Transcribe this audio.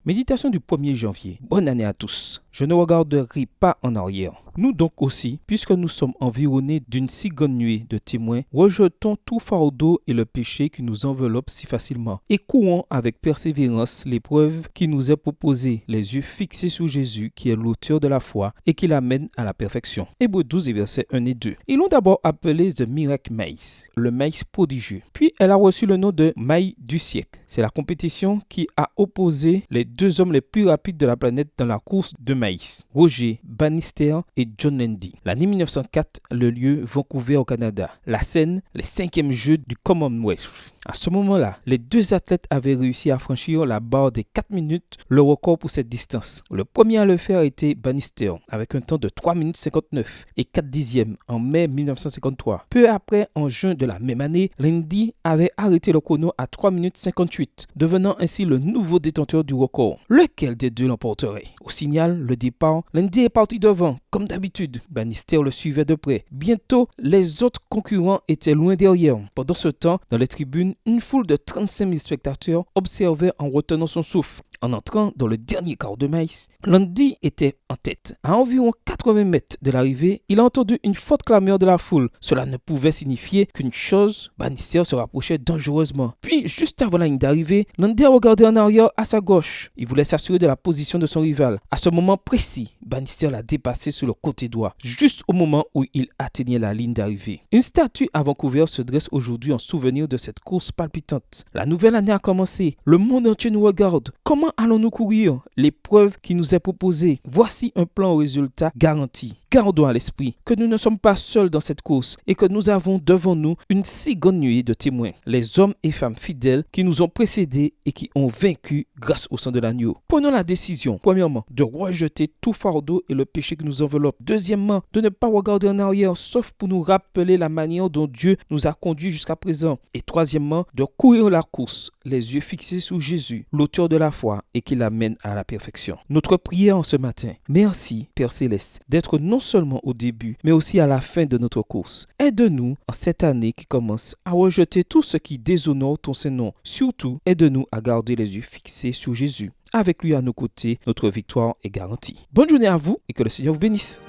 Méditation du 1er janvier. Bonne année à tous. Je ne regarderai pas en arrière. Nous donc aussi, puisque nous sommes environnés d'une si grande nuée de témoins, rejetons tout fardeau et le péché qui nous enveloppe si facilement et courons avec persévérance l'épreuve qui nous est proposée, les yeux fixés sur Jésus qui est l'auteur de la foi et qui l'amène à la perfection. Hébreux 12 et versets 1 et 2. Ils l'ont d'abord appelé The Miracle Maze, le maïs prodigieux. Puis elle a reçu le nom de maille du siècle. C'est la compétition qui a opposé les deux hommes les plus rapides de la planète dans la course de maïs, Roger Bannister et John Landy. L'année 1904, le lieu Vancouver au Canada. La scène, les 5e Jeux du Commonwealth. À ce moment-là, les deux athlètes avaient réussi à franchir la barre des 4 minutes, le record pour cette distance. Le premier à le faire était Bannister, avec un temps de 3 minutes 59 et 4 dixièmes en mai 1953. Peu après, en juin de la même année, Landy avait arrêté le chrono à 3 minutes 58, devenant ainsi le nouveau détenteur du record. Lequel des deux l'emporterait? Au signal, le départ, Landy est parti devant, comme d'habitude. Bannister le suivait de près. Bientôt, les autres concurrents étaient loin derrière. Pendant ce temps, dans les tribunes, une foule de 35 000 spectateurs observait en retenant son souffle. En entrant dans le dernier quart de maïs, Landy était en tête. À environ 80 mètres de l'arrivée, il a entendu une forte clameur de la foule. Cela ne pouvait signifier qu'une chose, Bannister se rapprochait dangereusement. Puis, juste avant la ligne d'arrivée, Landy a regardé en arrière à sa gauche. Il voulait s'assurer de la position de son rival. À ce moment précis, Bannister l'a dépassé sur le côté droit, juste au moment où il atteignait la ligne d'arrivée. Une statue à Vancouver se dresse aujourd'hui en souvenir de cette course palpitante. La nouvelle année a commencé. Le monde entier nous regarde. Comment allons-nous courir l'épreuve qui nous est proposée? Voici un plan au résultat garanti. Gardons à l'esprit que nous ne sommes pas seuls dans cette course et que nous avons devant nous une si grande nuée de témoins. Les hommes et femmes fidèles qui nous ont précédés et qui ont vaincu grâce au sang de l'agneau. Prenons la décision, premièrement, de rejeter tout fardeau et le péché qui nous enveloppe. Deuxièmement, de ne pas regarder en arrière, sauf pour nous rappeler la manière dont Dieu nous a conduits jusqu'à présent. Et troisièmement, de courir la course, les yeux fixés sur Jésus, l'auteur de la foi et qui l'amène à la perfection. Notre prière en ce matin. Merci, Père Céleste, d'être non seulement au début, mais aussi à la fin de notre course. Aide-nous en cette année qui commence à rejeter tout ce qui déshonore ton Saint-Nom. Surtout, aide-nous à garder les yeux fixés sur Jésus. Avec lui à nos côtés, notre victoire est garantie. Bonne journée à vous et que le Seigneur vous bénisse.